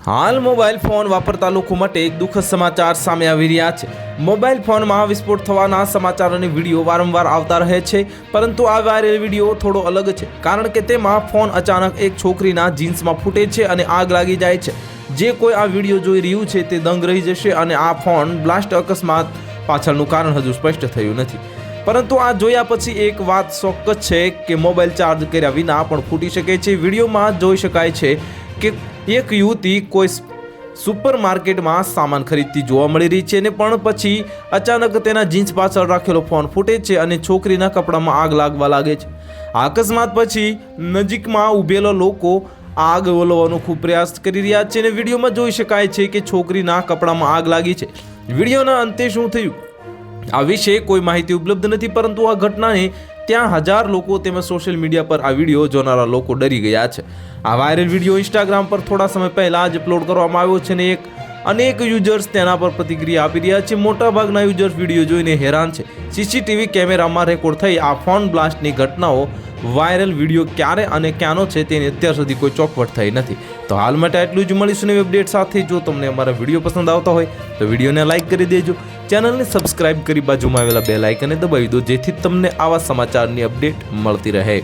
હાલ mobile phone વાપરતા લોકો માટે એક દુઃખદ સમાચાર સામે આવી રહ્યા છે। મોબાઈલ ફોનમાં વિસ્ફોટ થવાના સમાચાર અને વિડીયો વારંવાર આવતા રહે છે, પરંતુ આ વાયરલ વિડીયો થોડો અલગ છે, કારણ કે તેમાં ફોન અચાનક એક છોકરીના જીન્સમાં ફૂટે છે અને આગ લાગી જાય છે। જે કોઈ આ વિડીયો જોઈ રહ્યું છે તે દંગ રહી જશે। અને આ ફોન બ્લાસ્ટ અકસ્માત પાછળનું કારણ હજુ સ્પષ્ટ થયું નથી, પરંતુ આ જોયા પછી એક વાત ચોક્કસ છે કે મોબાઈલ ચાર્જ કર્યા વિના પણ ફૂટી શકે છે। વિડીયોમાં જોઈ શકાય છે કે એક યુવતી કોઈ સુપર માર્કેટમાં સામાન ખરીદતી જોવા મળી રહી છે, અને પણ પછી અચાનક તેના જીન્સ પાછળ રાખેલો ફોન ફૂટે છે અને છોકરીના કપડામાં આગ લાગવા લાગે છે। આ અકસ્માત પછી નજીકમાં ઊભેલા લોકો આગ ઓલવવાનો ખૂબ પ્રયાસ કરી રહ્યા છે, અને વિડીયોમાં જોઈ શકાય છે કે છોકરીના કપડામાં આગ લાગી છે। વિડીયોના અંતે શું થયું આ વિશે કોઈ માહિતી ઉપલબ્ધ નથી, પરંતુ આ ઘટનાને ત્યાં હજાર લોકો તેમજ સોશિયલ મીડિયા પર આ વિડીયો જોનારા લોકો ડરી ગયા છે। આ વાયરલ વિડીયો ઇન્સ્ટાગ્રામ પર થોડા સમય પહેલા જ અપલોડ કરવામાં આવ્યો છે, અને અનેક યુઝર્સ તેના પર પ્રતિક્રિયા આપી રહ્યા છે। મોટાભાગના યુઝર્સ વિડીયો જોઈને હેરાન છે। સીસીટીવી કેમેરામાં રેકોર્ડ થઈ આ ફોન બ્લાસ્ટની ઘટનાઓ વાયરલ વિડીયો ક્યારે અને ક્યાંનો છે તેની અત્યાર સુધી કોઈ ચોખવટ થઈ નથી। તો હાલ માટે આટલું જ, મળીશું નવી અપડેટ સાથે। જો તમને અમારા વિડીયો પસંદ આવતા હોય તો વિડીયોને લાઇક કરી દેજો, ચેનલને સબસ્ક્રાઇબ કરી બાજુમાં આવેલા બેલ આઇકનને દબાવી દો, જેથી તમને આવા સમાચારની અપડેટ મળતી રહે।